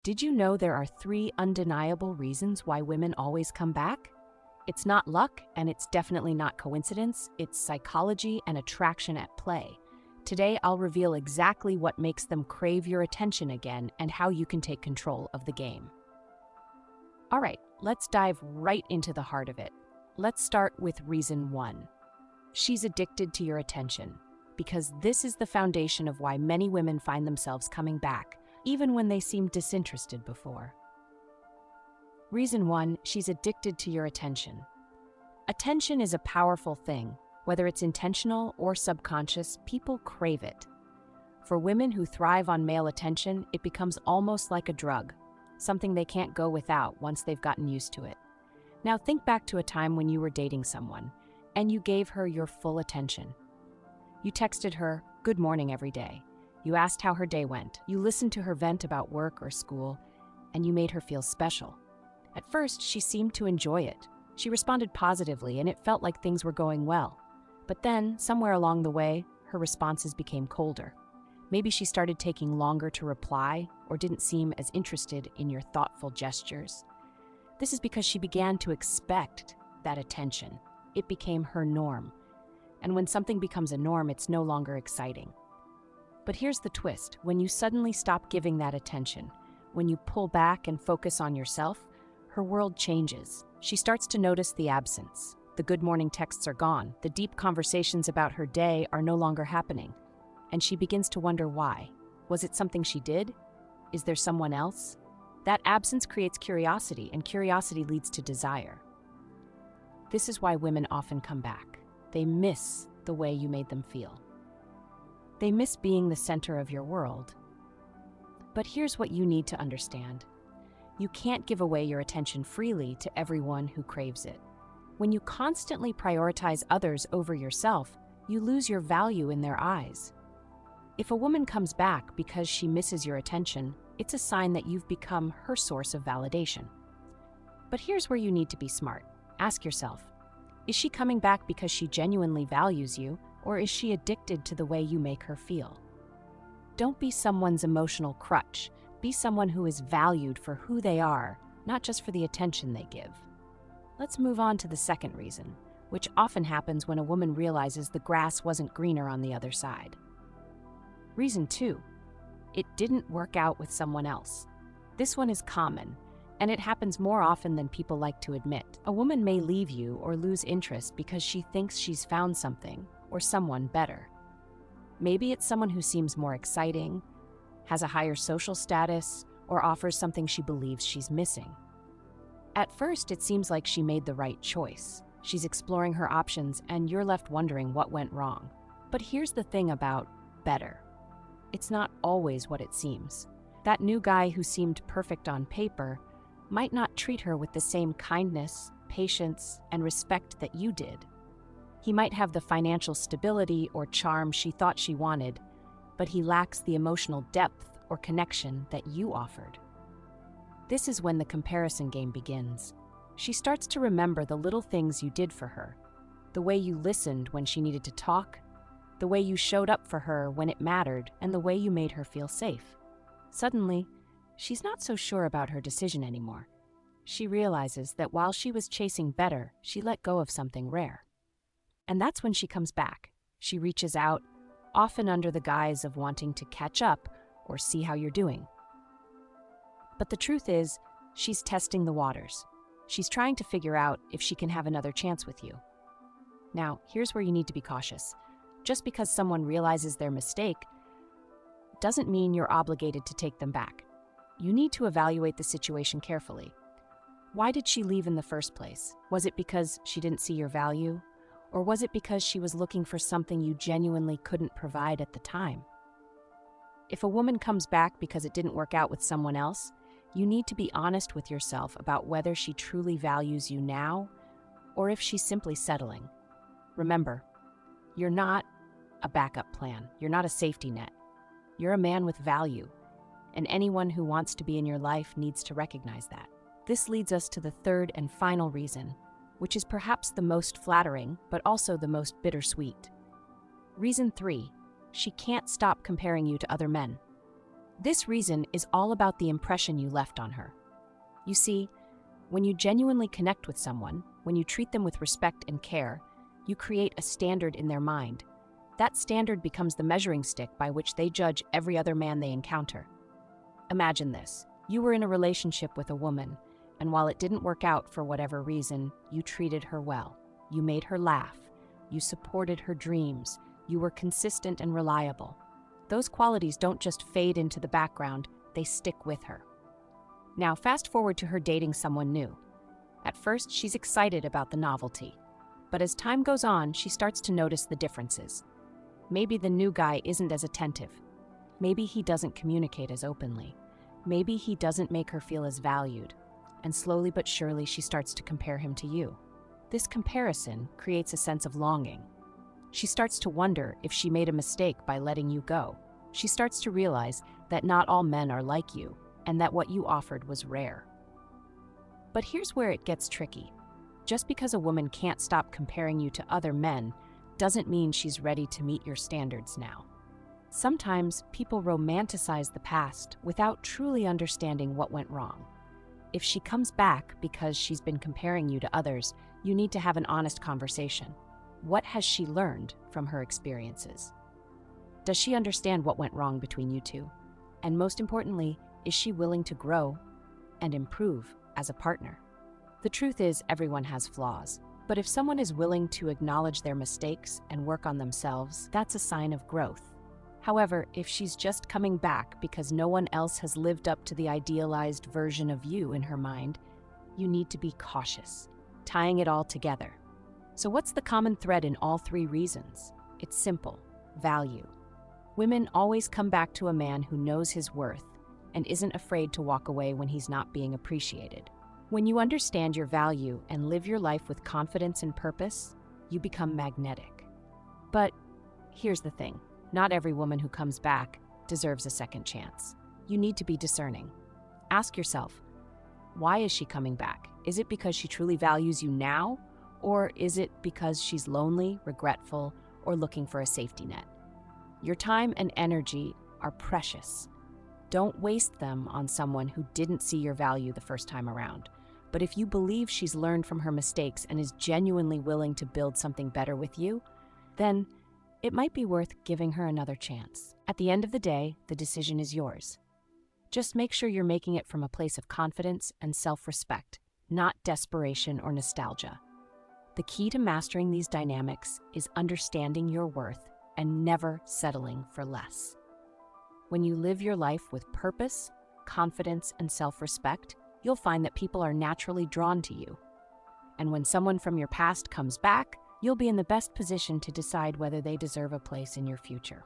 Did you know there are 3 undeniable reasons why women always come back? It's not luck, and it's definitely not coincidence. It's psychology and attraction at play. Today, I'll reveal exactly what makes them crave your attention again and how you can take control of the game. All right, let's dive right into the heart of it. Let's start with reason 1. She's addicted to your attention, because this is the foundation of why many women find themselves coming back, even when they seemed disinterested before. Reason 1, she's addicted to your attention. Attention is a powerful thing. Whether it's intentional or subconscious, people crave it. For women who thrive on male attention, it becomes almost like a drug, something they can't go without once they've gotten used to it. Now think back to a time when you were dating someone, and you gave her your full attention. You texted her, "Good morning," every day. You asked how her day went. You listened to her vent about work or school, and you made her feel special. At first, she seemed to enjoy it. She responded positively, and it felt like things were going well. But then, somewhere along the way, her responses became colder. Maybe she started taking longer to reply or didn't seem as interested in your thoughtful gestures. This is because she began to expect that attention. It became her norm. And when something becomes a norm, it's no longer exciting. But here's the twist. When you suddenly stop giving that attention, when you pull back and focus on yourself, her world changes. She starts to notice the absence. The good morning texts are gone. The deep conversations about her day are no longer happening. And she begins to wonder why. Was it something she did? Is there someone else? That absence creates curiosity, and curiosity leads to desire. This is why women often come back. They miss the way you made them feel. They miss being the center of your world. But here's what you need to understand. You can't give away your attention freely to everyone who craves it. When you constantly prioritize others over yourself, you lose your value in their eyes. If a woman comes back because she misses your attention, it's a sign that you've become her source of validation. But here's where you need to be smart. Ask yourself, is she coming back because she genuinely values you, or is she addicted to the way you make her feel? Don't be someone's emotional crutch. Be someone who is valued for who they are, not just for the attention they give. Let's move on to the second reason, which often happens when a woman realizes the grass wasn't greener on the other side. Reason 2, it didn't work out with someone else. This one is common, and it happens more often than people like to admit. A woman may leave you or lose interest because she thinks she's found something or someone better. Maybe it's someone who seems more exciting, has a higher social status, or offers something she believes she's missing. At first, it seems like she made the right choice. She's exploring her options, and you're left wondering what went wrong. But here's the thing about better. It's not always what it seems. That new guy who seemed perfect on paper might not treat her with the same kindness, patience, and respect that you did. He might have the financial stability or charm she thought she wanted, but he lacks the emotional depth or connection that you offered. This is when the comparison game begins. She starts to remember the little things you did for her, the way you listened when she needed to talk, the way you showed up for her when it mattered, and the way you made her feel safe. Suddenly, she's not so sure about her decision anymore. She realizes that while she was chasing better, she let go of something rare. And that's when she comes back. She reaches out, often under the guise of wanting to catch up or see how you're doing. But the truth is, she's testing the waters. She's trying to figure out if she can have another chance with you. Now, here's where you need to be cautious. Just because someone realizes their mistake doesn't mean you're obligated to take them back. You need to evaluate the situation carefully. Why did she leave in the first place? Was it because she didn't see your value? Or was it because she was looking for something you genuinely couldn't provide at the time? If a woman comes back because it didn't work out with someone else, you need to be honest with yourself about whether she truly values you now or if she's simply settling. Remember, you're not a backup plan. You're not a safety net. You're a man with value, and anyone who wants to be in your life needs to recognize that. This leads us to the third and final reason, which is perhaps the most flattering, but also the most bittersweet. Reason 3, she can't stop comparing you to other men. This reason is all about the impression you left on her. You see, when you genuinely connect with someone, when you treat them with respect and care, you create a standard in their mind. That standard becomes the measuring stick by which they judge every other man they encounter. Imagine this. You were in a relationship with a woman, and while it didn't work out for whatever reason, you treated her well. You made her laugh. You supported her dreams. You were consistent and reliable. Those qualities don't just fade into the background, they stick with her. Now, fast forward to her dating someone new. At first, she's excited about the novelty. But as time goes on, she starts to notice the differences. Maybe the new guy isn't as attentive. Maybe he doesn't communicate as openly. Maybe he doesn't make her feel as valued. And slowly but surely, she starts to compare him to you. This comparison creates a sense of longing. She starts to wonder if she made a mistake by letting you go. She starts to realize that not all men are like you, and that what you offered was rare. But here's where it gets tricky. Just because a woman can't stop comparing you to other men doesn't mean she's ready to meet your standards now. Sometimes people romanticize the past without truly understanding what went wrong. If she comes back because she's been comparing you to others, you need to have an honest conversation. What has she learned from her experiences? Does she understand what went wrong between you two? And most importantly, is she willing to grow and improve as a partner? The truth is, everyone has flaws. But if someone is willing to acknowledge their mistakes and work on themselves, that's a sign of growth. However, if she's just coming back because no one else has lived up to the idealized version of you in her mind, you need to be cautious, tying it all together. So what's the common thread in all three reasons? It's simple: value. Women always come back to a man who knows his worth and isn't afraid to walk away when he's not being appreciated. When you understand your value and live your life with confidence and purpose, you become magnetic. But here's the thing. Not every woman who comes back deserves a second chance. You need to be discerning. Ask yourself, why is she coming back? Is it because she truly values you now? Or is it because she's lonely, regretful, or looking for a safety net? Your time and energy are precious. Don't waste them on someone who didn't see your value the first time around. But if you believe she's learned from her mistakes and is genuinely willing to build something better with you, then it might be worth giving her another chance. At the end of the day, the decision is yours. Just make sure you're making it from a place of confidence and self-respect, not desperation or nostalgia. The key to mastering these dynamics is understanding your worth and never settling for less. When you live your life with purpose, confidence, and self-respect, you'll find that people are naturally drawn to you. And when someone from your past comes back, you'll be in the best position to decide whether they deserve a place in your future.